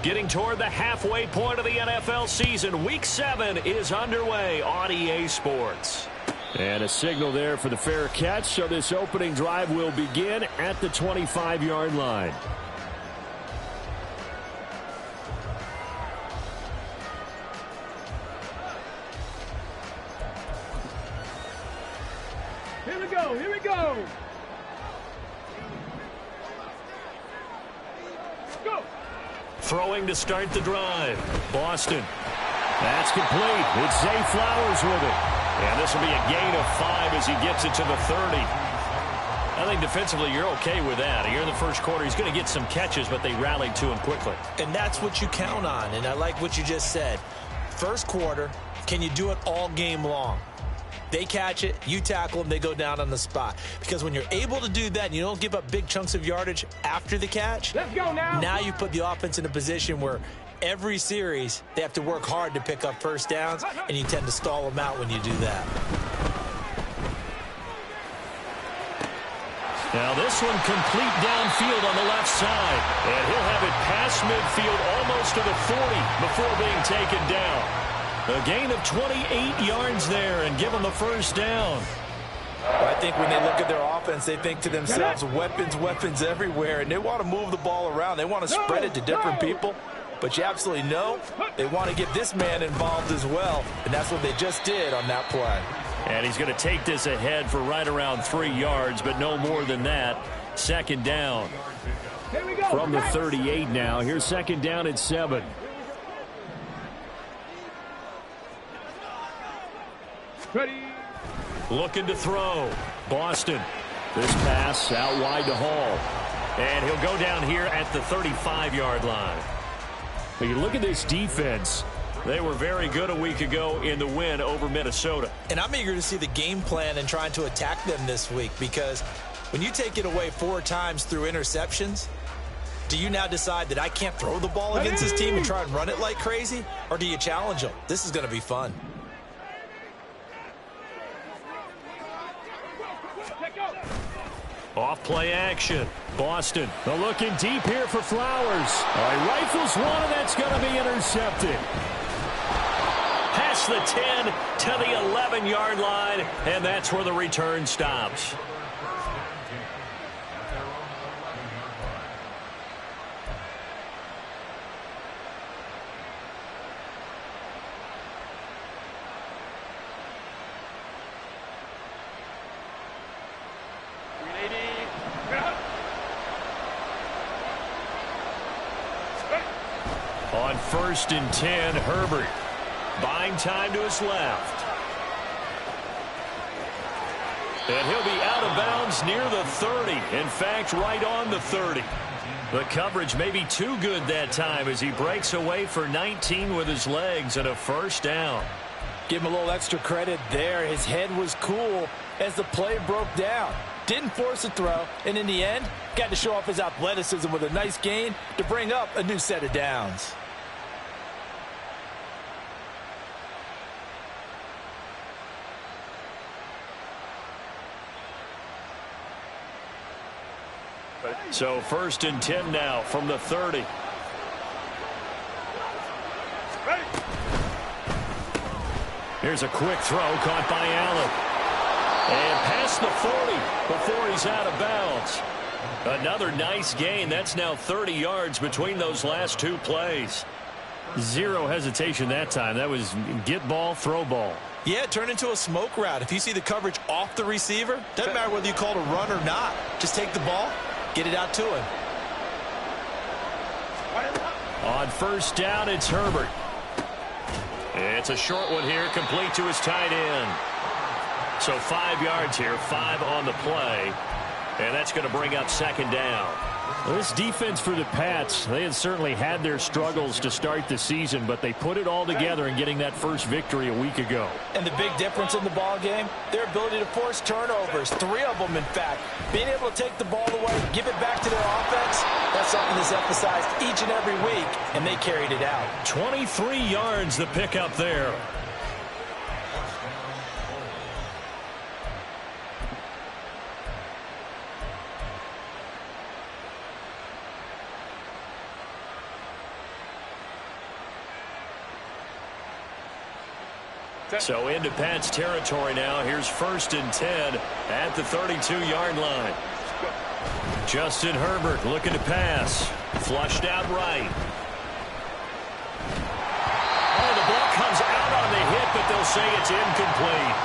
Getting toward the halfway point of the NFL season. Week 7 is underway on EA Sports. And a signal there for the fair catch, so this opening drive will begin at the 25-yard line. Here we go, here we go. Go. Throwing to start the drive. Boston. That's complete. It's Zay Flowers with it. And this will be a gain of 5 as he gets it to the 30. I think defensively you're okay with that. Here in the first quarter, he's going to get some catches, but they rallied to him quickly. And that's what you count on, and I like what you just said. First quarter, can you do it all game long? They catch it, you tackle them, they go down on the spot. Because when you're able to do that and you don't give up big chunks of yardage after the catch, let's go now. Now you put the offense in a position where every series they have to work hard to pick up first downs, and you tend to stall them out when you do that. Now this one complete downfield on the left side. And he'll have it past midfield almost to the 40 before being taken down. A gain of 28 yards there and give them the first down. I think when they look at their offense, they think to themselves, weapons, weapons everywhere, and they want to move the ball around. They want to spread it to different people, but you absolutely know they want to get this man involved as well, and that's what they just did on that play. And he's going to take this ahead for right around 3 yards, but no more than that. Second down. From the 38 now, here's second down at 7. Ready. Looking to throw. Boston. This pass out wide to Hall. And he'll go down here at the 35-yard line. But you look at this defense. They were very good a week ago in the win over Minnesota. And I'm eager to see the game plan and trying to attack them this week, because when you take it away 4 times through interceptions, do you now decide that I can't throw the ball against this team and try and run it like crazy? Or do you challenge them? This is going to be fun. Off play action. Boston. The looking deep here for Flowers. He rifles one, and that's going to be intercepted. Past the 10 to the 11-yard line, and that's where the return stops. On 1st and 10, Herbert buying time to his left. And he'll be out of bounds near the 30. In fact, right on the 30. The coverage may be too good that time as he breaks away for 19 with his legs and a first down. Give him a little extra credit there. His head was cool as the play broke down. Didn't force a throw, and in the end, got to show off his athleticism with a nice gain to bring up a new set of downs. So 1st and 10 now from the 30. Here's a quick throw caught by Allen. And past the 40 before he's out of bounds. Another nice gain. That's now 30 yards between those last 2 plays. Zero hesitation that time. That was get ball, throw ball. Yeah, turn into a smoke route. If you see the coverage off the receiver, doesn't matter whether you call it a run or not. Just take the ball, get it out to him. On 1st down, it's Herbert. It's a short one here, complete to his tight end. So 5 yards here, 5 on the play. And that's going to bring up 2nd down. Well, this defense for the Pats, they had certainly had their struggles to start the season, but they put it all together in getting that first victory a week ago. And the big difference in the ball game, their ability to force turnovers, 3 of them in fact. Being able to take the ball away, give it back to their offense, that's something that's emphasized each and every week, and they carried it out. 23 yards the pickup there. So into Pat's territory now. Here's 1st and 10 at the 32-yard line. Justin Herbert looking to pass. Flushed out right. Oh, the ball comes out on the hit, but they'll say it's incomplete.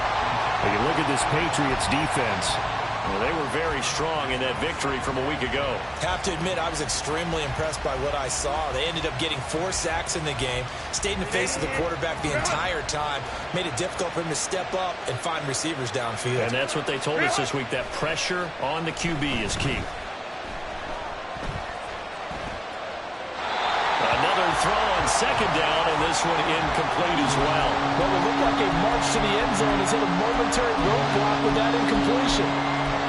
When you look at this Patriots defense, well, they were very strong in that victory from a week ago. Have to admit, I was extremely impressed by what I saw. They ended up getting 4 sacks in the game, stayed in the face of the quarterback the entire time, made it difficult for him to step up and find receivers downfield. And that's what they told us this week, that pressure on the QB is key. Another throw on 2nd down, and this one incomplete as well. Well, it looked like a march to the end zone has hit a momentary roadblock with that incompletion.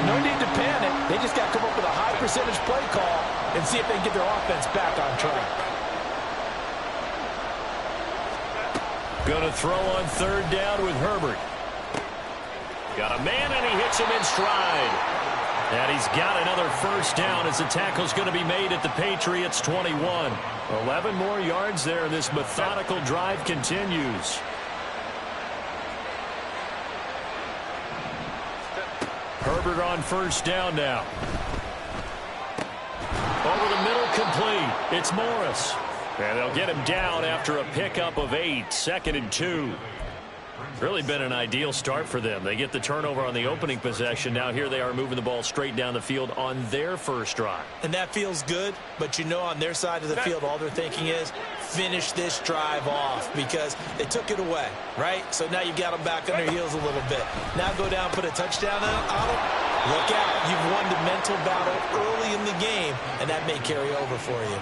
No need to panic. They just got to come up with a high percentage play call and see if they can get their offense back on track. Going to throw on 3rd down with Herbert. Got a man, and he hits him in stride. And he's got another 1st down as the tackle's going to be made at the Patriots 21. 11 more yards there. This methodical drive continues. Herbert on 1st down now. Over the middle, complete. It's Morris. And they'll get him down after a pickup of 8. 2nd and 2. Really been an ideal start for them. They get the turnover on the opening possession. Now here they are moving the ball straight down the field on their first drive. And that feels good, but you know on their side of the field all they're thinking is finish this drive off because they took it away, right? So now you've got them back on their heels a little bit. Now go down, put a touchdown on them. Look out. You've won the mental battle early in the game, and that may carry over for you.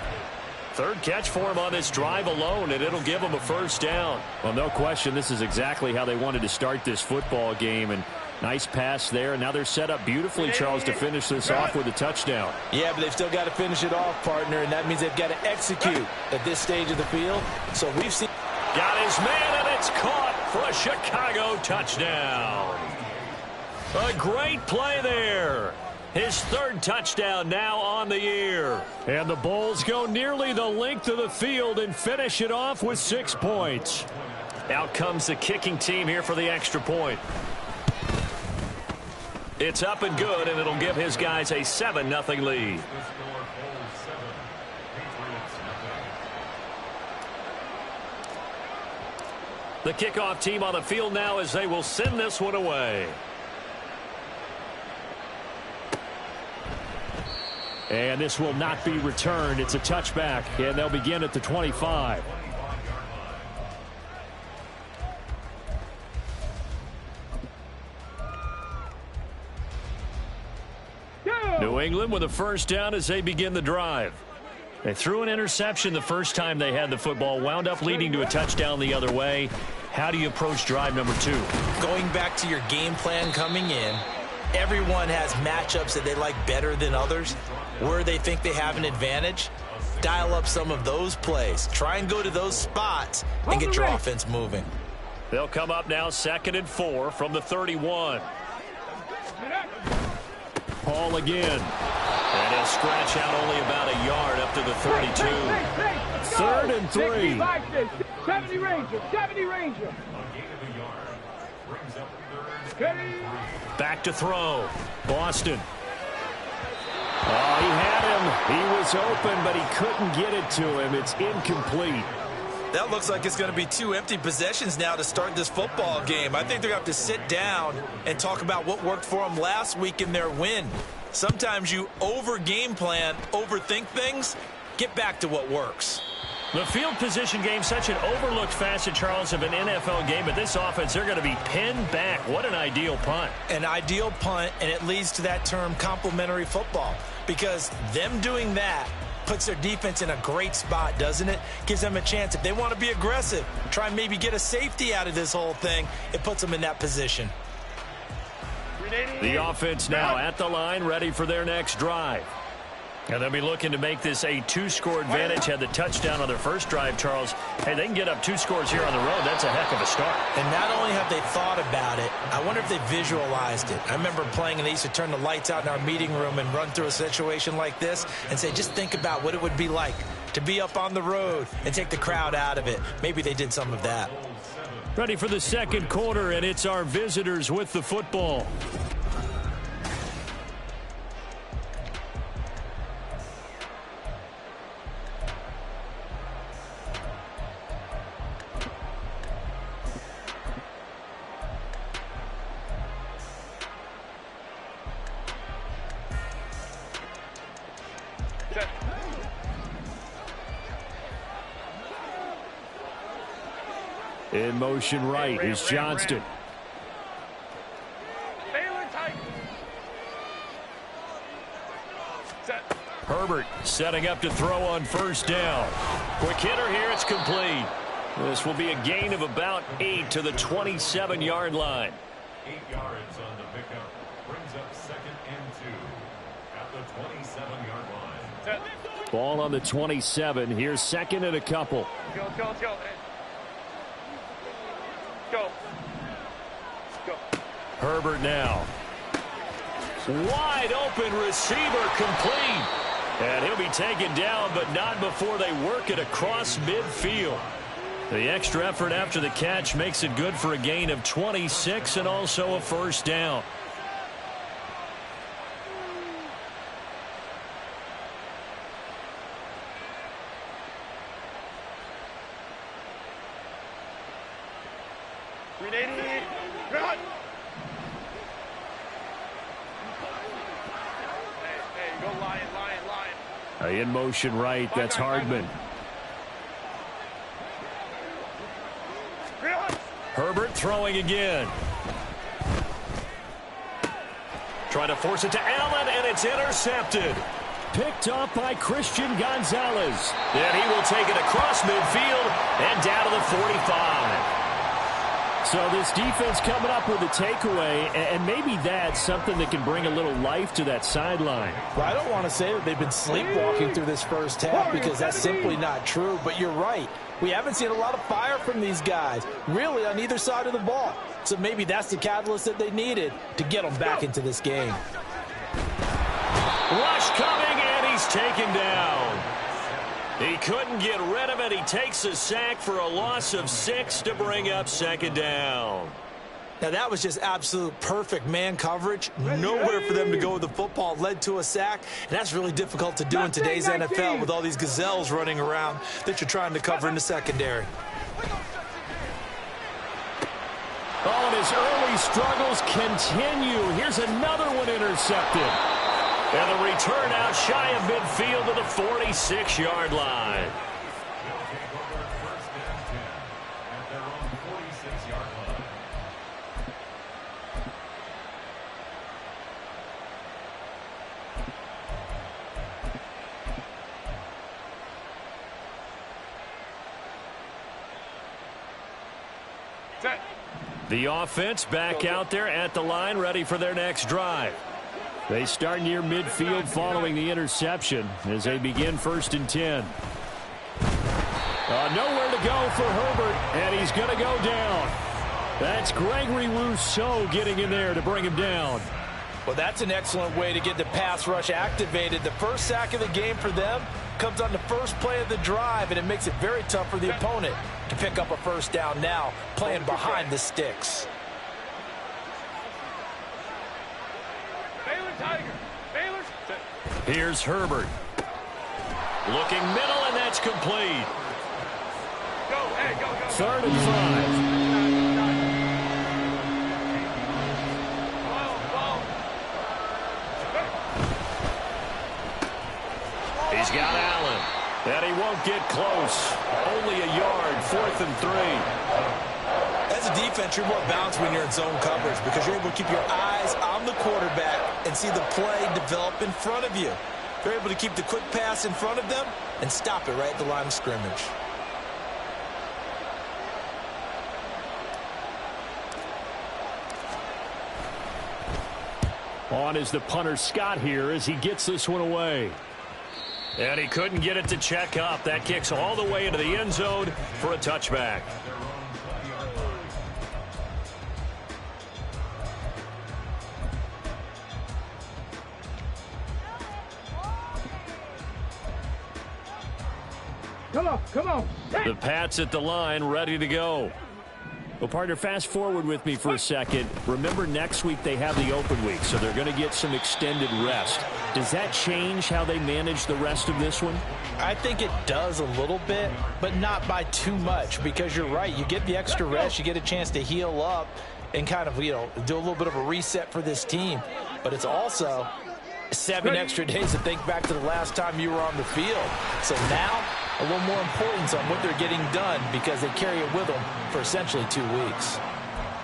3rd catch for him on this drive alone, and it'll give him a 1st down. well, no question, this is exactly how they wanted to start this football game. And nice pass there. Now they're set up beautifully, Charles, to finish this off with a touchdown. Yeah, but they've still got to finish it off, partner, and that means they've got to execute at this stage of the field. So we've seen... Got his man, and it's caught for a Chicago touchdown. A great play there. His 3rd touchdown now on the year. And the Bulls go nearly the length of the field and finish it off with 6 points. Out comes the kicking team here for the extra point. It's up and good, and it'll give his guys a 7-0 lead. The kickoff team on the field now as they will send this one away. And this will not be returned. It's a touchback, and they'll begin at the 25. New England with a 1st down as they begin the drive. They threw an interception the first time they had the football, wound up leading to a touchdown the other way. How do you approach drive number 2? Going back to your game plan coming in, everyone has matchups that they like better than others. Where they think they have an advantage, dial up some of those plays. Try and go to those spots and get your offense moving. They'll come up now 2nd and 4 from the 31. Paul again. And he'll scratch out only about a yard up to the 32. 3rd and 3. 70 Ranger, 70 Ranger. Back to throw. Boston. Oh, he had him. He was open, but he couldn't get it to him. It's incomplete. That looks like it's going to be 2 empty possessions now to start this football game. I think they're going to have to sit down and talk about what worked for them last week in their win. Sometimes you over-game plan, overthink things. Get back to what works. The field position game, such an overlooked facet, Charles, of an NFL game. But this offense, they're going to be pinned back. What an ideal punt. An ideal punt, and it leads to that term complementary football. Because them doing that puts their defense in a great spot, doesn't it? Gives them a chance. If they want to be aggressive, try and maybe get a safety out of this whole thing, it puts them in that position. The offense now at the line, ready for their next drive. And they'll be looking to make this a 2-score advantage. Had the touchdown on their first drive, Charles. Hey, they can get up 2 scores here on the road. That's a heck of a start. And not only have they thought about it, I wonder if they visualized it. I remember playing, and they used to turn the lights out in our meeting room and run through a situation like this and say, just think about what it would be like to be up on the road and take the crowd out of it. Maybe they did some of that. Ready for the second quarter, and it's our visitors with the football. In motion right is Johnston. Herbert setting up to throw on first down. Quick hitter here, it's complete. This will be a gain of about 8 to the 27-yard line. 8 yards on the pickup. Brings up 2nd and 2 at the 27-yard line. Ball on the 27. Here's 2nd and a couple. Go, go, go. Go. Go. Herbert now. Wide open receiver complete. And he'll be taken down, but not before they work it across midfield. The extra effort after the catch makes it good for a gain of 26 and also a first down. In motion right, that's Hardman. Herbert throwing again. Trying to force it to Allen, and it's intercepted. Picked off by Christian Gonzalez. And he will take it across midfield and down to the 45. So this defense coming up with a takeaway, and maybe that's something that can bring a little life to that sideline. Well, I don't want to say that they've been sleepwalking through this first half because that's simply not true, but you're right. We haven't seen a lot of fire from these guys, really on either side of the ball. So maybe that's the catalyst that they needed to get them back into this game. Rush coming, and he's taken down. He couldn't get rid of it. He takes a sack for a loss of 6 to bring up 2nd down. Now, that was just absolute perfect man coverage. Nowhere for them to go with the football. Led to a sack, and that's really difficult to do in today's NFL with all these gazelles running around that you're trying to cover in the secondary. Oh, and his early struggles continue. Here's another one intercepted. And the return out shy of midfield to the 46-yard line. The offense back out there at the line, ready for their next drive. They start near midfield following the interception as they begin 1st and 10. Nowhere to go for Herbert, and he's going to go down. That's Gregory Rousseau getting in there to bring him down. Well, that's an excellent way to get the pass rush activated. The first sack of the game for them comes on the first play of the drive, and it makes it very tough for the opponent to pick up a first down now, playing behind the sticks. Here's Herbert. Looking middle, and that's complete. Go, hey, go, go. 3rd and 5. He's got Allen. And he won't get close. Only a yard, 4th and 3. As a defense, you're more balanced when you're in zone coverage because you're able to keep your eyes on the quarterback and see the play develop in front of you. You're able to keep the quick pass in front of them and stop it right at the line of scrimmage. On is the punter Scott here as he gets this one away. And he couldn't get it to check up. That kicks all the way into the end zone for a touchback. Come on, come on. The Pats at the line, ready to go. Well, partner, fast forward with me for a second. Remember, next week they have the open week, so they're going to get some extended rest. Does that change how they manage the rest of this one? I think it does a little bit, but not by too much, because you're right. You get the extra rest, you get a chance to heal up and kind of, do a little bit of a reset for this team. But it's also 7 extra days to think back to the last time you were on the field. So now, a little more importance on what they're getting done because they carry it with them for essentially 2 weeks.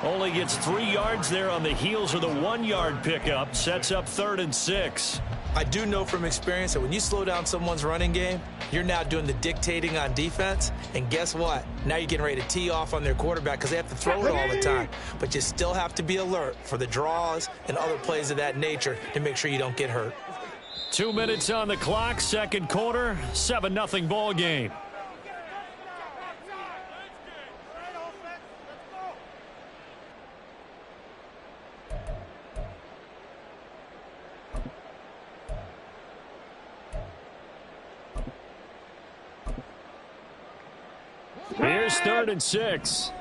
Only gets 3 yards there on the heels of the 1-yard pickup. Sets up 3rd and 6. I do know from experience that when you slow down someone's running game, you're now doing the dictating on defense. And guess what? Now you're getting ready to tee off on their quarterback because they have to throw it all the time. But you still have to be alert for the draws and other plays of that nature to make sure you don't get hurt. 2 minutes on the clock, second quarter, 7-0 ball game. Here's 3rd and 6.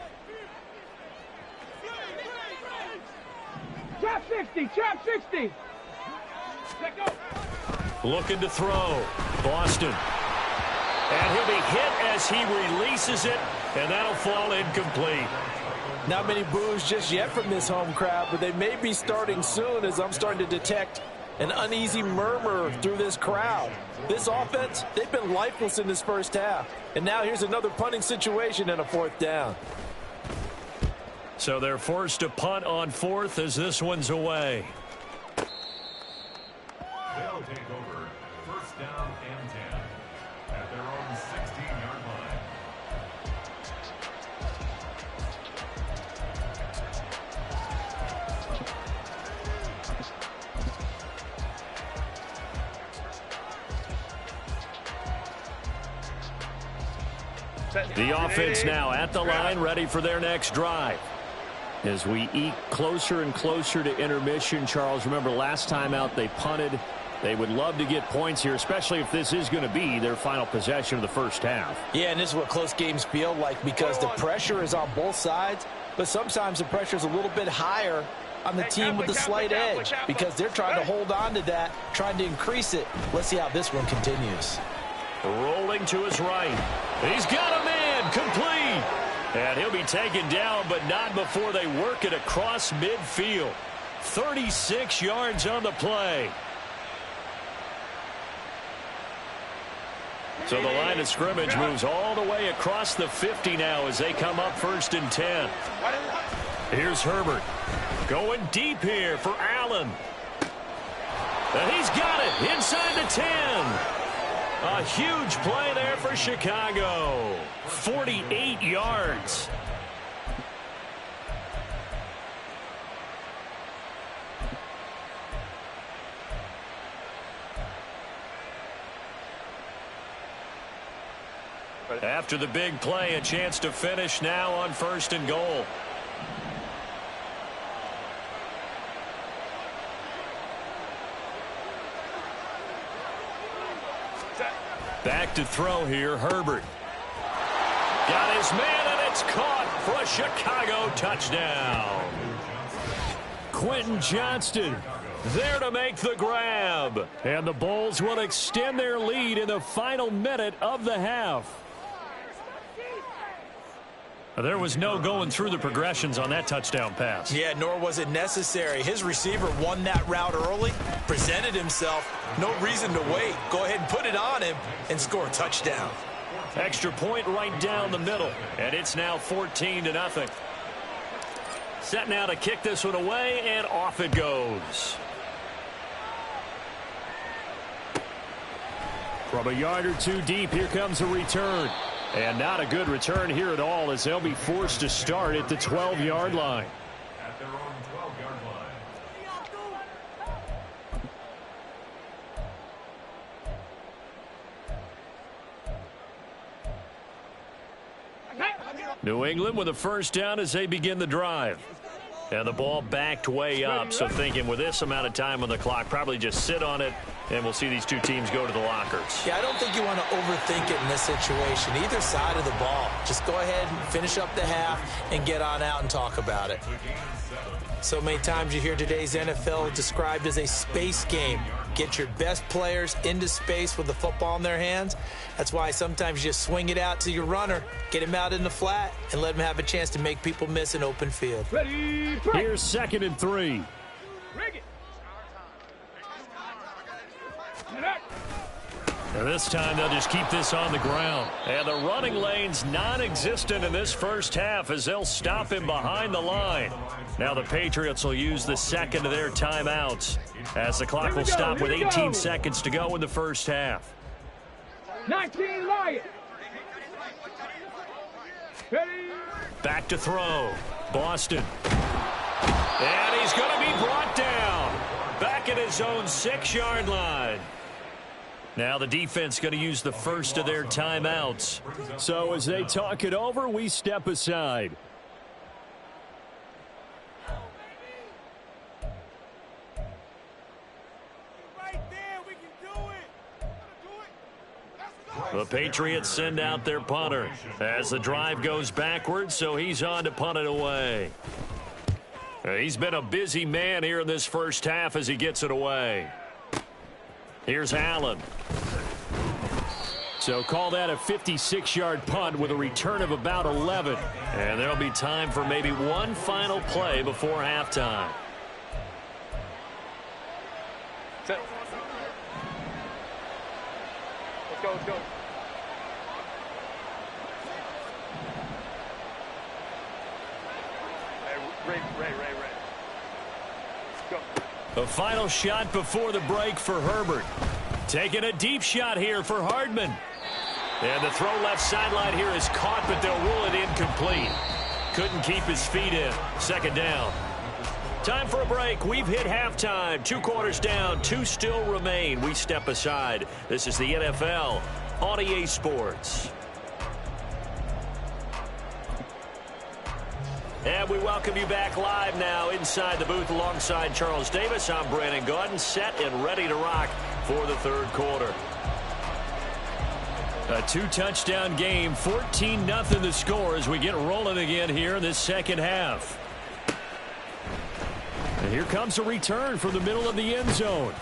Trap 60, trap 60. Let go. Looking to throw. Boston. And he'll be hit as he releases it, and that'll fall incomplete. Not many boos just yet from this home crowd, but they may be starting soon as I'm starting to detect an uneasy murmur through this crowd. This offense, they've been lifeless in this first half. And now here's another punting situation and a 4th down. So they're forced to punt on 4th as this one's away. They'll take over 1st down and 10 at their own 16-yard line. The offense now at the line, ready for their next drive. As we eke closer and closer to intermission, Charles, remember last time out they punted. They would love to get points here, especially if this is going to be their final possession of the first half. Yeah, and this is what close games feel like because the pressure is on both sides, but sometimes the pressure is a little bit higher on the team with the slight edge because they're trying to hold on to that, trying to increase it. Let's see how this one continues. Rolling to his right. He's got a man, complete. And he'll be taken down, but not before they work it across midfield. 36 yards on the play. So the line of scrimmage moves all the way across the 50 now as they come up 1st and 10. Here's Herbert. Going deep here for Allen. And he's got it inside the 10. A huge play there for Chicago. 48 yards. After the big play, a chance to finish now on 1st and goal. Back to throw here, Herbert. Got his man, and it's caught for a Chicago touchdown. Quentin Johnston there to make the grab. And the Bulls will extend their lead in the final minute of the half. There was no going through the progressions on that touchdown pass. Yeah, nor was it necessary. His receiver won that route early, presented himself. No reason to wait. Go ahead and put it on him and score a touchdown. Extra point right down the middle, and it's now 14-0. Set now to kick this one away, and off it goes. From a yard or two deep, here comes a return. And not a good return here at all as they'll be forced to start at the 12-yard line. At their own 12-yard line. New England with a 1st down as they begin the drive. And the ball backed way up, so thinking with this amount of time on the clock, probably just sit on it And we'll see these two teams go to the lockers. Yeah, I don't think you want to overthink it in this situation. Either side of the ball. Just go ahead and finish up the half and get on out and talk about it. So many times you hear today's NFL described as a space game. Get your best players into space with the football in their hands. That's why sometimes you just swing it out to your runner, get him out in the flat, and let him have a chance to make people miss an open field. Ready, Here's 2nd and 3. Rig it. And this time they'll just keep this on the ground. And the running lane's non-existent in this first half as they'll stop him behind the line. Now the Patriots will use the second of their timeouts as the clock will stop with 18 seconds to go in the first half. 19 Lions. Ready. Back to throw. Boston. And he's going to be brought down. Back at his own 6-yard line. Now the defense going to use the first of their timeouts. So as they talk it over, we step aside. The Patriots send out their punter as the drive goes backwards, so he's on to punt it away. He's been a busy man here in this first half as he gets it away. Here's Allen. So call that a 56-yard punt with a return of about 11. And there'll be time for maybe one final play before halftime. Set. Let's go, let's go. Ray. Go. The final shot before the break for Herbert. Taking a deep shot here for Hardman. And the throw left sideline here is caught, but they'll rule it incomplete. Couldn't keep his feet in. 2nd down. Time for a break. We've hit halftime. 2 quarters down. 2 still remain. We step aside. This is the NFL on EA Sports. And we welcome you back live now inside the booth alongside Charles Davis. I'm Brandon Gaudin, set and ready to rock for the 3rd quarter. A 2-touchdown game, 14-0 the score as we get rolling again here in this 2nd half. And here comes a return from the middle of the end zone.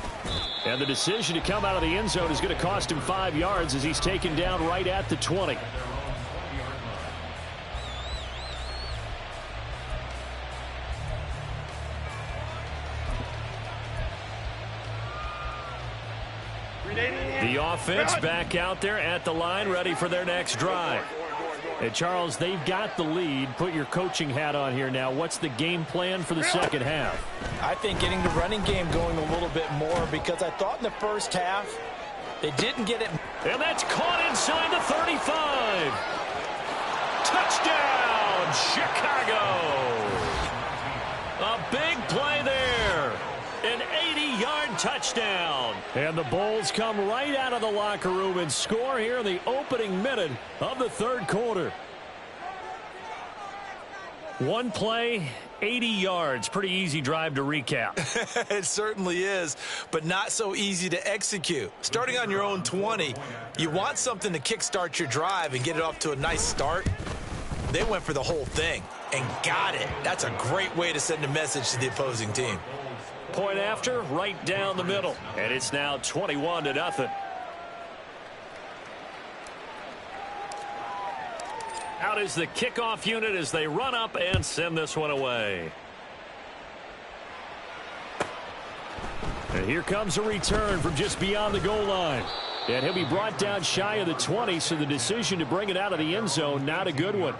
And the decision to come out of the end zone is going to cost him 5 yards as he's taken down right at the 20. The offense back out there at the line, ready for their next drive. And Charles, they've got the lead. Put your coaching hat on here now. What's the game plan for the 2nd half? I think getting the running game going a little bit more, because I thought in the first half they didn't get it. And that's caught inside the 35. Touchdown, Chicago. A big play there. An 80-yard touchdown. And the Bulls come right out of the locker room and score here in the opening minute of the 3rd quarter. One play, 80 yards. Pretty easy drive to recap. It certainly is, but not so easy to execute. Starting on your own 20, you want something to kickstart your drive and get it off to a nice start. They went for the whole thing and got it. That's a great way to send a message to the opposing team. Point after, right down the middle. And it's now 21-0. Out is the kickoff unit as they run up and send this one away. And here comes a return from just beyond the goal line. And he'll be brought down shy of the 20, so the decision to bring it out of the end zone, not a good one.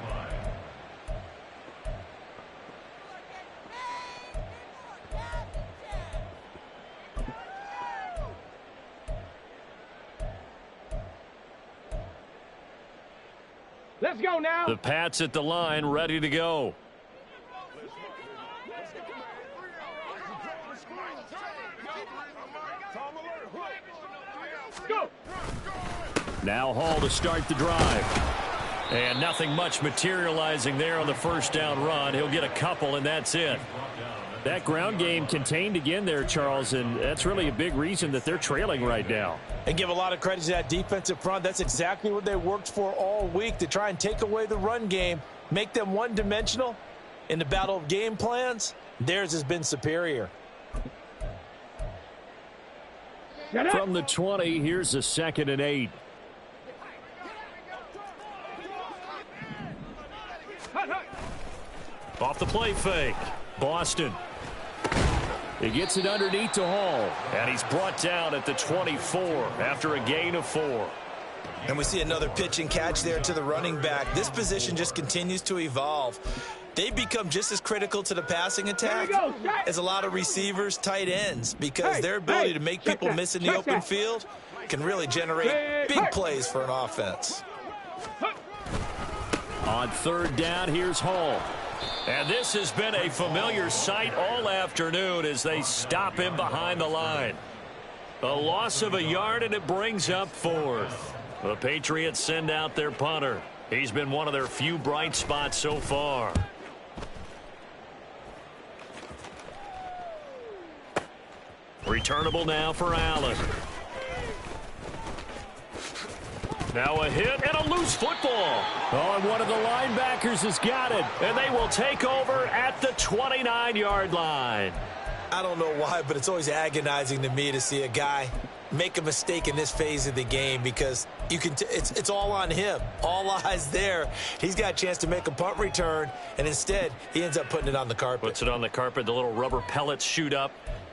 Let's go now. The Pats at the line, ready to go. Go. Now Hall to start the drive. And nothing much materializing there on the first down run. He'll get a couple, and that's it. That ground game contained again there, Charles, and that's really a big reason that they're trailing right now. And give a lot of credit to that defensive front. That's exactly what they worked for all week, to try and take away the run game, make them one-dimensional. In the battle of game plans, theirs has been superior. From the 20, here's a 2nd and 8. Off the play fake. Boston. He gets it underneath to Hall. And he's brought down at the 24 after a gain of 4. And we see another pitch and catch there to the running back. This position just continues to evolve. They've become just as critical to the passing attack as a lot of receivers, tight ends, because their ability to make people miss in the open field can really generate big plays for an offense. On 3rd down, here's Hall. And this has been a familiar sight all afternoon as they stop him behind the line. A loss of a yard, and it brings up 4th. The Patriots send out their punter. He's been one of their few bright spots so far. Returnable now for Allen. Now a hit and a loose football. Oh, and one of the linebackers has got it. And they will take over at the 29-yard line. I don't know why, but it's always agonizing to me to see a guy make a mistake in this phase of the game, because you can it's all on him. All eyes there. He's got a chance to make a punt return, and instead he ends up putting it on the carpet. Puts it on the carpet. The little rubber pellets shoot up.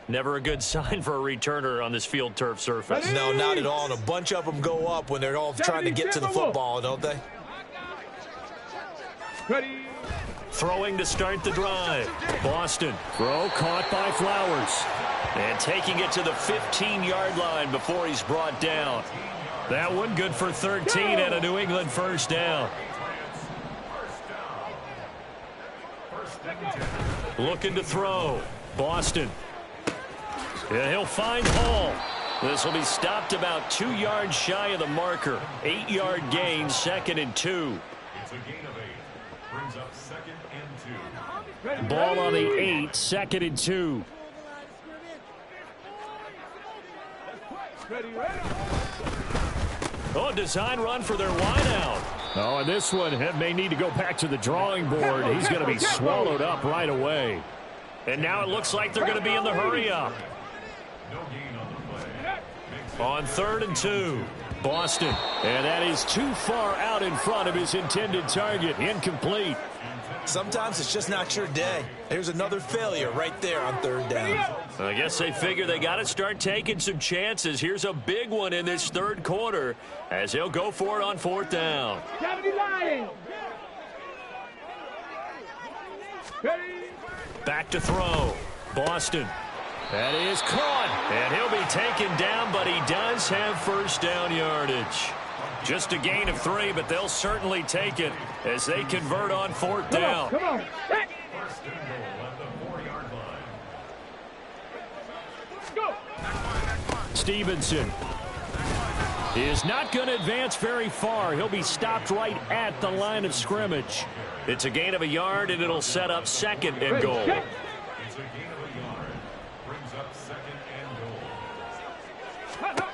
Never a good sign for a returner on this field turf surface. No, not at all. And a bunch of them go up when they're all trying to get to the football, don't they? Throwing to start the drive. Boston. Throw caught by Flowers. And taking it to the 15-yard line before he's brought down. That one good for 13 and a New England first down. Looking to throw. Boston. And he'll find Hall. This will be stopped about 2 yards shy of the marker. 8-yard gain, 2nd and 2. It's a gain of 8. Brings up 2nd and 2. Ball on the 8, 2nd and 2. Oh, design run for their wideout. Oh, and this one may need to go back to the drawing board. He's going to be swallowed up right away. And now it looks like they're going to be in the hurry up. No gain on the play. On 3rd and 2, Boston. And that is too far out in front of his intended target. Incomplete. Sometimes it's just not your day. There's another failure right there on 3rd down. I guess they figure they got to start taking some chances. Here's a big one in this 3rd quarter as he'll go for it on 4th down. Back to throw. Boston. That is caught. And he'll be taken down, but he does have first down yardage. Just a gain of 3, but they'll certainly take it as they convert on 4th down. Come on. First and goal at the 4-yard line. Go. Stevenson is not going to advance very far. He'll be stopped right at the line of scrimmage. It's a gain of a yard, and it'll set up 2nd and goal. It's a gain of a yard. Brings up 2nd and goal.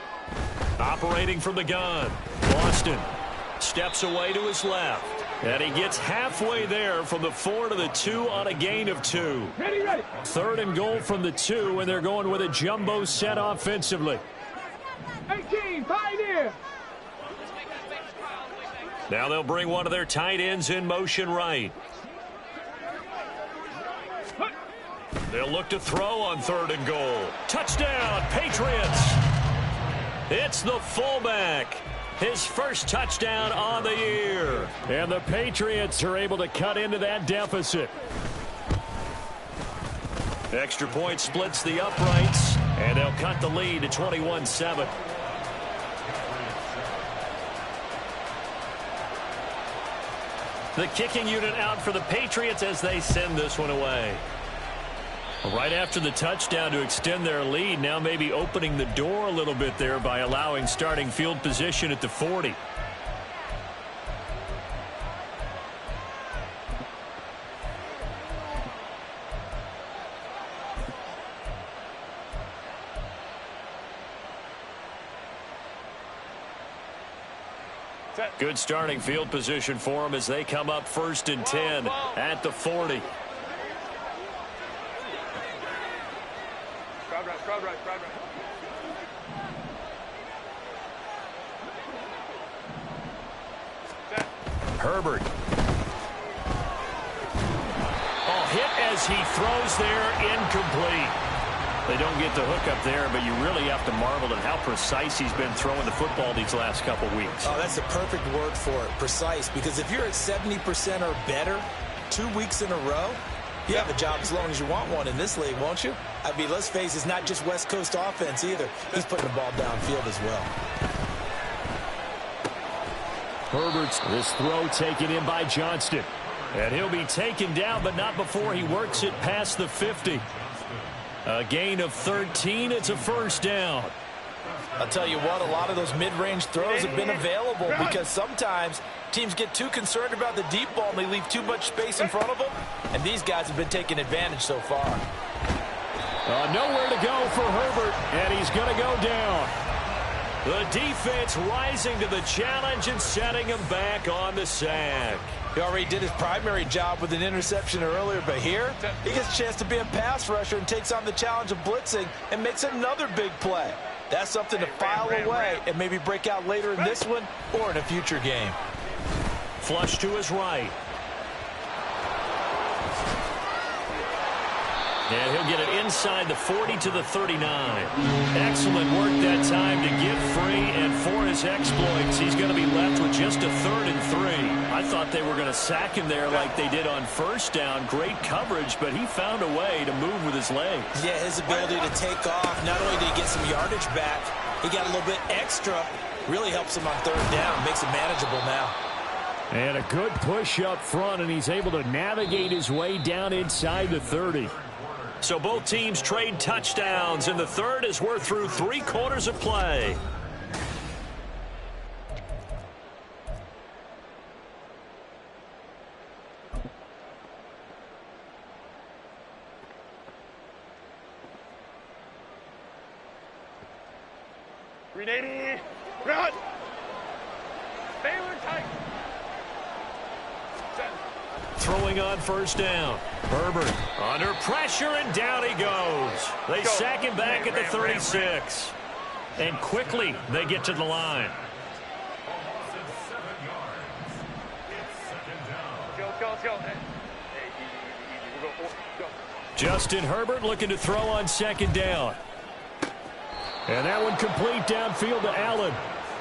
Operating from the gun. Boston steps away to his left. And he gets halfway there from the 4 to the 2 on a gain of 2. Ready. 3rd and goal from the 2, and they're going with a jumbo set offensively. 18, Pioneer. Now they'll bring one of their tight ends in motion right. They'll look to throw on 3rd and goal. Touchdown, Patriots! It's the fullback. His first touchdown on the year. And the Patriots are able to cut into that deficit. Extra point splits the uprights, and they'll cut the lead to 21-7. The kicking unit out for the Patriots as they send this one away. Right after the touchdown to extend their lead, now maybe opening the door a little bit there by allowing starting field position at the 40. Good starting field position for them as they come up 1st and 10 at the 40. Herbert. Hit as he throws there, incomplete. They don't get the hook up there, but you really have to marvel at how precise he's been throwing the football these last couple weeks. Oh, that's the perfect word for it, precise, because if you're at 70% or better 2 weeks in a row, you have a job as long as you want one in this league, won't you? I mean, let's face it, it's not just West Coast offense either. He's putting the ball downfield as well. Herbert's this throw taken in by Johnston. And he'll be taken down, but not before he works it past the 50. A gain of 13. It's a 1st down. I'll tell you what, a lot of those mid-range throws have been available because sometimes teams get too concerned about the deep ball and they leave too much space in front of them. And these guys have been taking advantage so far. Nowhere to go for Herbert, and he's going to go down. The defense rising to the challenge and setting him back on the sack. He already did his primary job with an interception earlier, but here he gets a chance to be a pass rusher and takes on the challenge of blitzing and makes another big play. That's something to file away and maybe break out later in this one or in a future game. Flush to his right. And he'll get it inside the 40 to the 39. Excellent work that time to get free, and for his exploits, he's going to be left with just a 3rd and 3. I thought they were going to sack him there like they did on 1st down. Great coverage, but he found a way to move with his legs. Yeah, his ability to take off, not only did he get some yardage back, he got a little bit extra. Really helps him on 3rd down, makes it manageable now. And a good push up front, and he's able to navigate his way down inside the 30. So both teams trade touchdowns, and the 3rd as we're through 3 quarters of play. Run! Baylor tight. Throwing on 1st down. Herbert under pressure, and down he goes. They sack him back at the 36. And quickly they get to the line. Justin Herbert looking to throw on 2nd down. And that one complete downfield to Allen.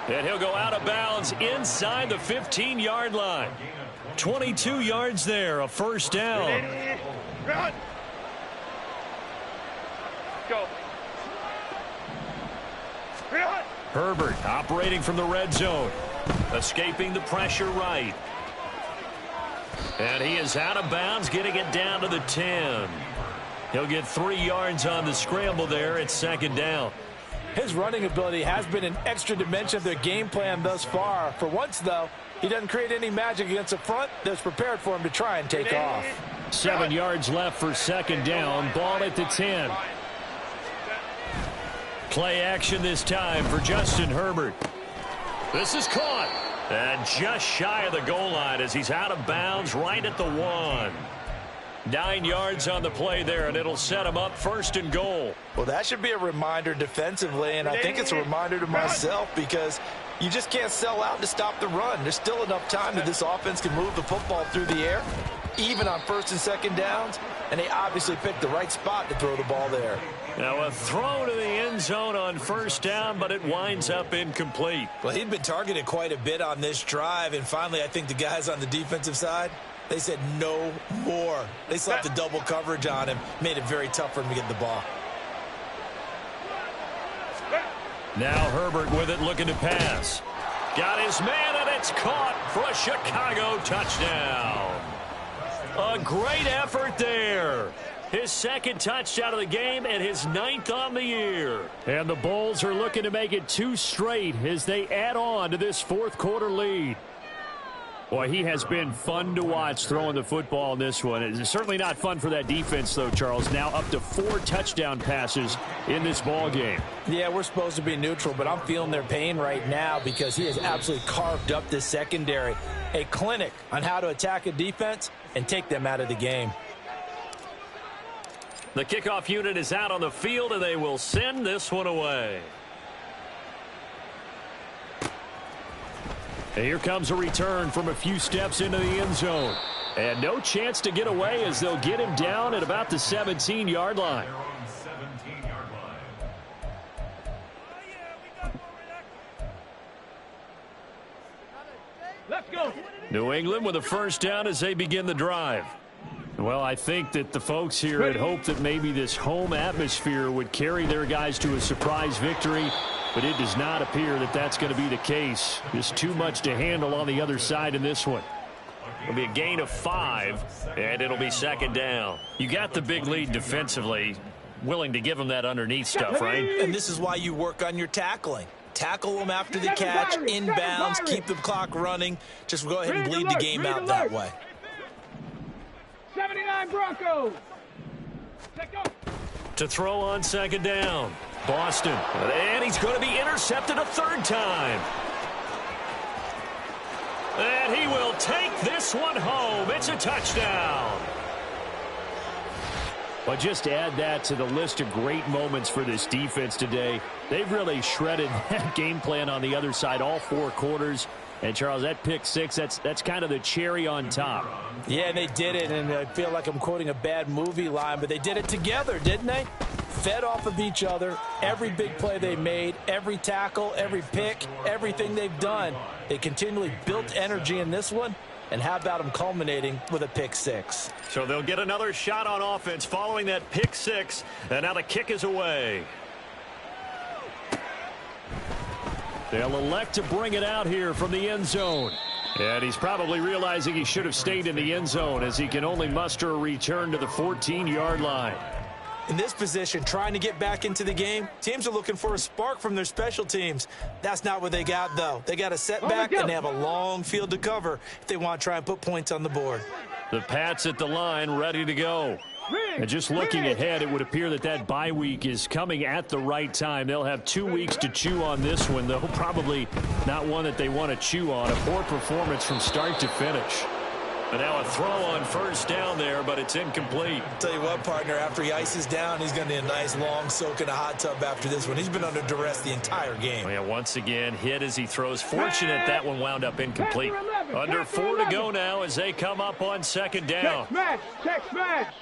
And he'll go out of bounds inside the 15-yard line. 22 yards there, a 1st down. Run! Go. Run! Herbert operating from the red zone. Escaping the pressure right. And he is out of bounds, getting it down to the 10. He'll get 3 yards on the scramble there at 2nd down. His running ability has been an extra dimension of their game plan thus far. For once, though, he doesn't create any magic against the front that's prepared for him to try and take off. 7 yards left for 2nd down. Ball at the 10. Play action this time for Justin Herbert. This is caught. And just shy of the goal line as he's out of bounds right at the 1. 9 yards on the play there, and it'll set him up 1st and goal. Well, that should be a reminder defensively, and I think it's a reminder to myself because you just can't sell out to stop the run. There's still enough time that this offense can move the football through the air, even on 1st and 2nd downs, and they obviously picked the right spot to throw the ball there. Now a throw to the end zone on 1st down, but it winds up incomplete. Well, he'd been targeted quite a bit on this drive, and finally I think the guys on the defensive side, they said no more. They slapped the double coverage on him, made it very tough for him to get the ball. Now Herbert with it, looking to pass. Got his man, and it's caught for a Chicago touchdown. A great effort there. His 2nd touchdown of the game and his 9th on the year. And the Bulls are looking to make it 2 straight as they add on to this 4th quarter lead. Boy, he has been fun to watch throwing the football in this one. It's certainly not fun for that defense, though, Charles. Now up to 4 touchdown passes in this ball game. Yeah, we're supposed to be neutral, but I'm feeling their pain right now because he has absolutely carved up this secondary. A clinic on how to attack a defense and take them out of the game. The kickoff unit is out on the field, and they will send this one away. And here comes a return from a few steps into the end zone. And no chance to get away as they'll get him down at about the 17-yard line. Their own 17-yard line. Let's go. New England with a first down as they begin the drive. Well, I think that the folks here had hoped that maybe this home atmosphere would carry their guys to a surprise victory, but it does not appear that that's going to be the case. Just too much to handle on the other side in this one. It'll be a gain of 5, and it'll be second down. You got the big lead defensively, willing to give them that underneath stuff, right? And this is why you work on your tackling. Tackle them after the catch, inbounds, keep the clock running. Just go ahead and bleed the game out that way. 79 Broncos. To throw on second down. Boston. And he's going to be intercepted a third time. And he will take this one home. It's a touchdown. But just to add that to the list of great moments for this defense today, they've really shredded that game plan on the other side all 4 quarters. And, Charles, that pick 6, that's kind of the cherry on top. Yeah, they did it, and I feel like I'm quoting a bad movie line, but they did it together, didn't they? Fed off of each other, every big play they made, every tackle, every pick, everything they've done. They continually built energy in this one, and how about them culminating with a pick 6? So they'll get another shot on offense following that pick 6, and now the kick is away. They'll elect to bring it out here from the end zone. And he's probably realizing he should have stayed in the end zone as he can only muster a return to the 14-yard line. In this position, trying to get back into the game, teams are looking for a spark from their special teams. That's not what they got, though. They got a setback, and they have a long field to cover if they want to try and put points on the board. The Pats at the line ready to go. And just looking ahead, it would appear that that bye week is coming at the right time. They'll have 2 weeks to chew on this one, though probably not one that they want to chew on. A poor performance from start to finish. And now a throw on first down there, but it's incomplete. Tell you what, partner, after he ices down, he's going to need a nice long soak in a hot tub after this one. He's been under duress the entire game. Well, yeah, once again, hit as he throws. Fortunate that one wound up incomplete. Under 4 to go now as they come up on second down. Check smash. Check smash.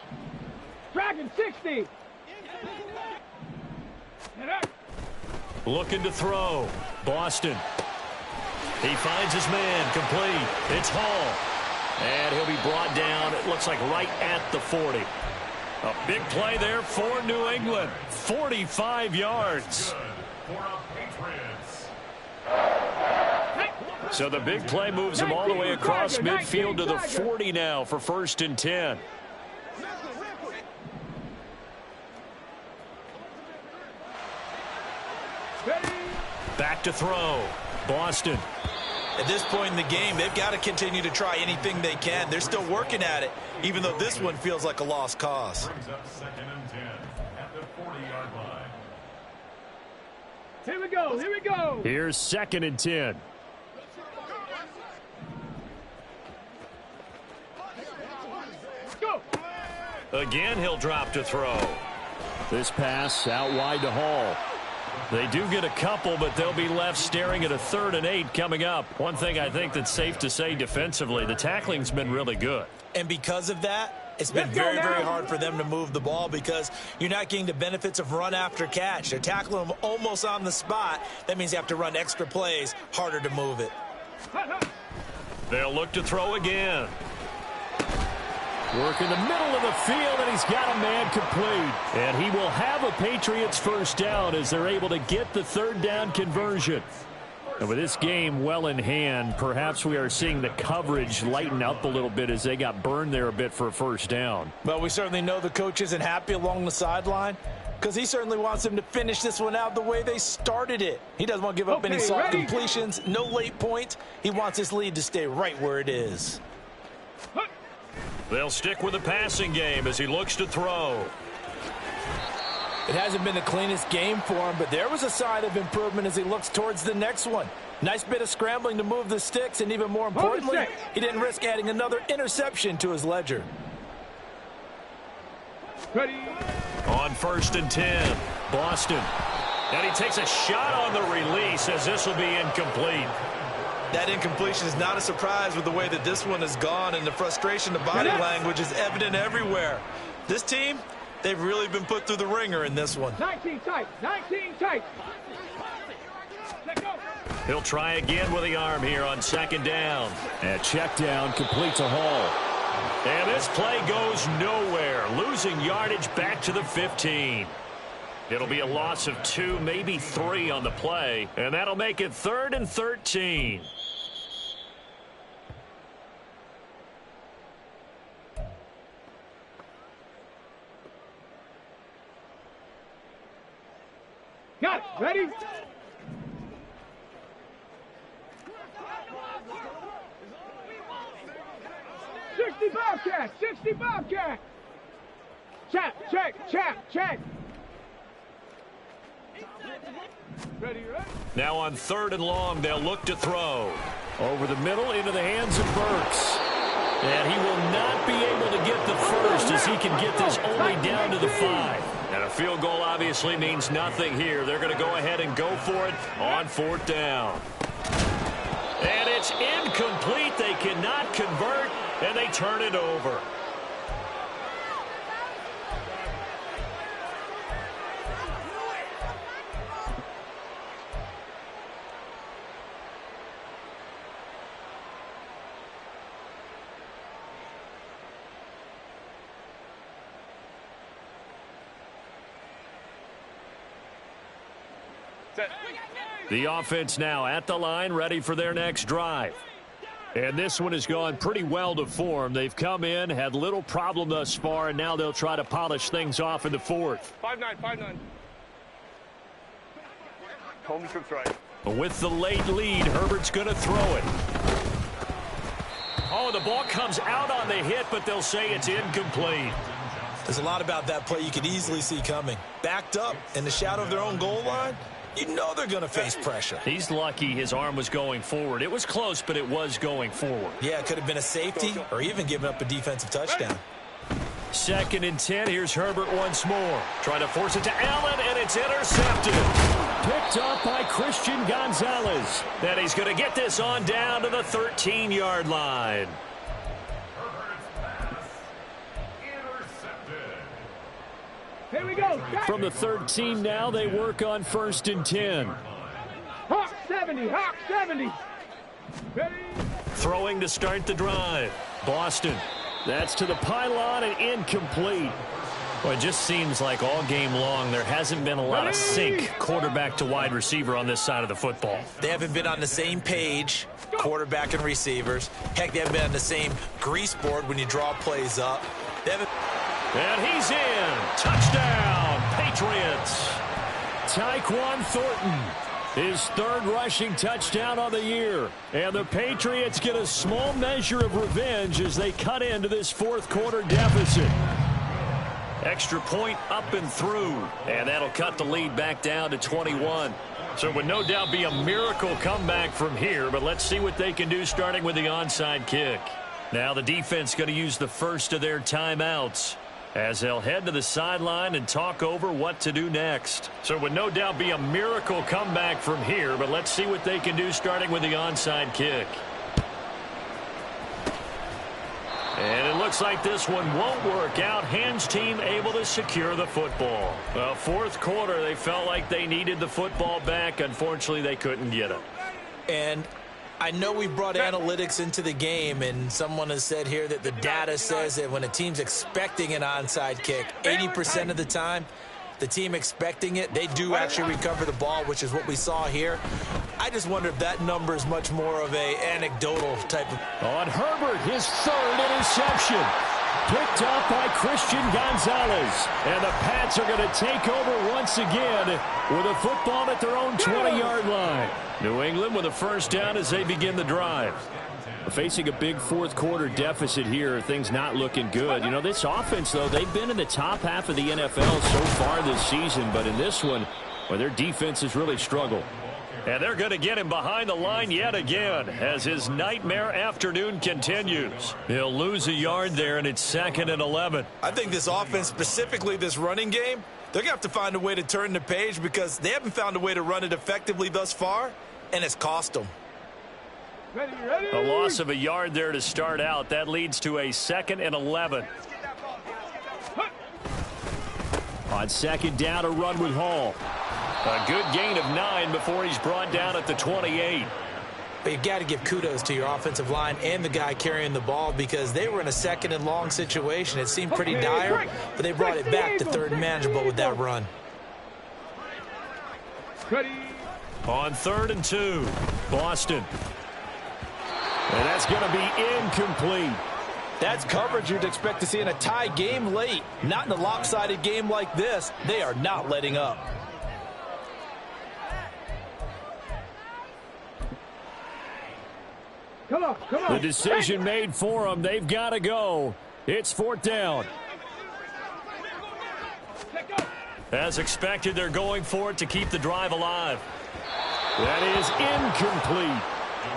Dragon 60. Looking to throw. Boston. He finds his man. Complete. It's Hall. And he'll be brought down, it looks like right at the 40. A big play there for New England. 45 yards. So the big play moves him all the way across midfield to the 40 now for 1st and 10. Back to throw. Boston. At this point in the game, they've got to continue to try anything they can. They're still working at it, even though this one feels like a lost cause. Brings up 2nd and 10 at the 40-yard line. Here we go. Here we go. Here's 2nd and 10. Go. Again, he'll drop to throw. This pass out wide to Hall. They do get a couple, but they'll be left staring at a 3rd and 8 coming up. One thing I think that's safe to say defensively, the tackling's been really good. And because of that, it's been very, very hard for them to move the ball because you're not getting the benefits of run after catch. They're tackling them almost on the spot. That means you have to run extra plays, harder to move it. They'll look to throw again. Work in the middle of the field, and he's got a man complete. And he will have a Patriots first down as they're able to get the 3rd down conversion. And with this game well in hand, perhaps we are seeing the coverage lighten up a little bit as they got burned there a bit for a first down. Well, we certainly know the coach isn't happy along the sideline. because he certainly wants them to finish this one out the way they started it. He doesn't want to give up any soft completions, no late points. He wants his lead to stay right where it is. They'll stick with the passing game as he looks to throw. It hasn't been the cleanest game for him, but there was a sign of improvement as he looks towards the next one. Nice bit of scrambling to move the sticks, and even more importantly, he didn't risk adding another interception to his ledger. Ready. On 1st and 10, Boston. And he takes a shot on the release as this will be incomplete. That incompletion is not a surprise with the way that this one has gone, and the frustration, the body language is evident everywhere. This team, they've really been put through the ringer in this one. 19 tight. 19 tight. Let go. He'll try again with the arm here on 2nd down. And check down completes a Hall. And this play goes nowhere, losing yardage back to the 15. It'll be a loss of 2, maybe 3 on the play, and that'll make it 3rd and 13. Got it. Ready? Bobcat, 60 Bobcat. Check. Ready, right? Now on 3rd and long, they'll look to throw. Over the middle into the hands of Burks. And he will not be able to get the first as he can get this only down to the 5. And a field goal obviously means nothing here. They're going to go ahead and go for it on 4th down. And it's incomplete. They cannot convert, and they turn it over. The offense now at the line, ready for their next drive. And this one has gone pretty well to form. They've come in, had little problem thus far, and now they'll try to polish things off in the 4th. 5-9. Home trips right. With the late lead, Herbert's going to throw it. Oh, the ball comes out on the hit, but they'll say it's incomplete. There's a lot about that play you could easily see coming. Backed up in the shadow of their own goal line, you know they're going to face pressure. He's lucky his arm was going forward. It was close, but it was going forward. Yeah, it could have been a safety or even given up a defensive touchdown. 2nd and 10. Here's Herbert once more. Trying to force it to Allen, and it's intercepted. Picked up by Christian Gonzalez. And he's going to get this on down to the 13-yard line. Here we go. From the 13 now, they work on 1st and 10. Hawk 70. Ready? Throwing to start the drive. Boston. That's to the pylon and incomplete. Well, it just seems like all game long there hasn't been a lot of sync quarterback to wide receiver on this side of the football. They haven't been on the same page, quarterback and receivers. Heck, they haven't been on the same grease board when you draw plays up. They haven't. And he's in. Touchdown, Patriots. Tyquan Thornton, his 3rd rushing touchdown of the year. And the Patriots get a small measure of revenge as they cut into this 4th quarter deficit. Extra point up and through. And that'll cut the lead back down to 21. So it would no doubt be a miracle comeback from here, but let's see what they can do starting with the onside kick. Now the defense going to use the first of their timeouts as they'll head to the sideline and talk over what to do next. So it would no doubt be a miracle comeback from here, but let's see what they can do starting with the onside kick. And it looks like this one won't work out. Hands team able to secure the football. Well, 4th quarter, they felt like they needed the football back. Unfortunately, they couldn't get it. And I know we brought analytics into the game, and someone has said here that the data says that when a team's expecting an onside kick, 80% of the time, the team expecting it, they do actually recover the ball, which is what we saw here. I just wonder if that number is much more of a anecdotal type of. On Herbert, his 3rd interception. Picked up by Christian Gonzalez. And the Pats are going to take over once again with a football at their own 20-yard line. New England with a first down as they begin the drive. Facing a big fourth-quarter deficit here, things not looking good. You know, this offense, though, they've been in the top half of the NFL so far this season, but in this one, well, their defense has really struggled. And they're going to get him behind the line yet again as his nightmare afternoon continues. He'll lose a yard there, and it's 2nd and 11. I think this offense, specifically this running game, they're going to have to find a way to turn the page because they haven't found a way to run it effectively thus far, and it's cost them. Ready. A loss of a yard there to start out. That leads to a 2nd and 11. On second down, a run with Hall. A good gain of 9 before he's brought down at the 28. But you've got to give kudos to your offensive line and the guy carrying the ball because they were in a 2nd and long situation. It seemed pretty dire, but they brought it back to 3rd and manageable with that run. On 3rd and 2, Boston. And that's going to be incomplete. That's coverage you'd expect to see in a tie game late. Not in a lopsided game like this. They are not letting up. Come on. The decision made for them. They've got to go. It's 4th down. As expected, they're going for it to keep the drive alive. That is incomplete.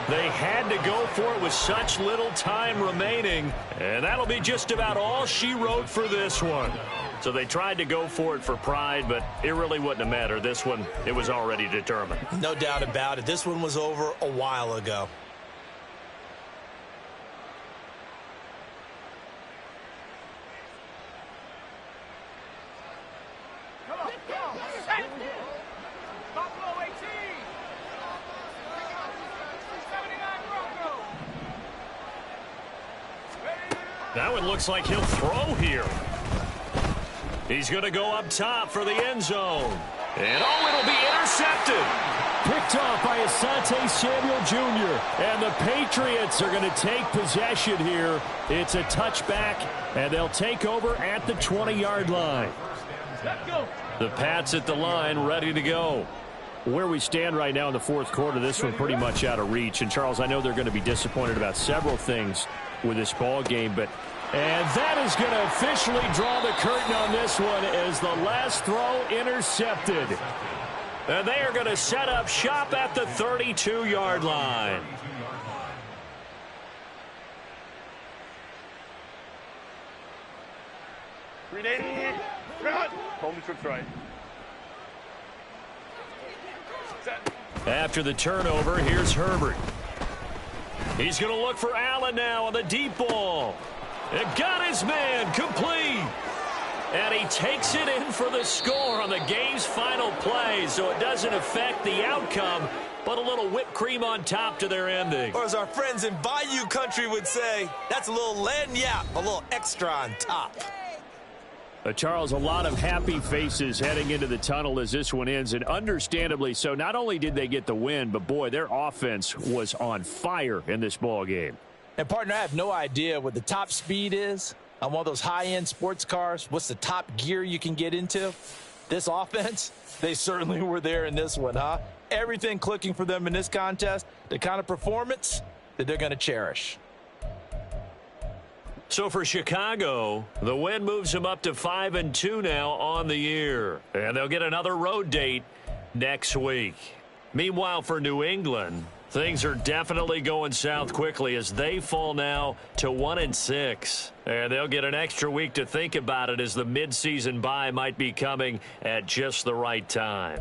They had to go for it with such little time remaining, and that'll be just about all she wrote for this one. So they tried to go for it for pride, but it really wouldn't have mattered. This one, it was already determined. No doubt about it. This one was over a while ago. That one looks like he'll throw here. He's going to go up top for the end zone. And, it'll be intercepted. Picked off by Asante Samuel Jr. And the Patriots are going to take possession here. It's a touchback, and they'll take over at the 20-yard line. Let's go. The Pats at the line, ready to go. Where we stand right now in the fourth quarter, this one pretty much out of reach. And, Charles, I know they're going to be disappointed about several things with this ball game, and that is going to officially draw the curtain on this one as the last throw intercepted. And they are going to set up shop at the 32-yard line. Home trips right. After the turnover, here's Herbert. He's going to look for Allen now on the deep ball. It got his man complete. And he takes it in for the score on the game's final play, so it doesn't affect the outcome, but a little whipped cream on top to their ending. Or as our friends in Bayou Country would say, that's a little lagniappe, a little extra on top. Charles, a lot of happy faces heading into the tunnel as this one ends, and understandably so. Not only did they get the win, but, boy, their offense was on fire in this ball game. And, partner, I have no idea what the top speed is on one of those high-end sports cars. What's the top gear you can get into? This offense, they certainly were there in this one, huh? Everything clicking for them in this contest, the kind of performance that they're going to cherish. So for Chicago, the win moves them up to 5-2 now on the year. And they'll get another road date next week. Meanwhile, for New England, things are definitely going south quickly as they fall now to 1-6. And they'll get an extra week to think about it as the midseason bye might be coming at just the right time.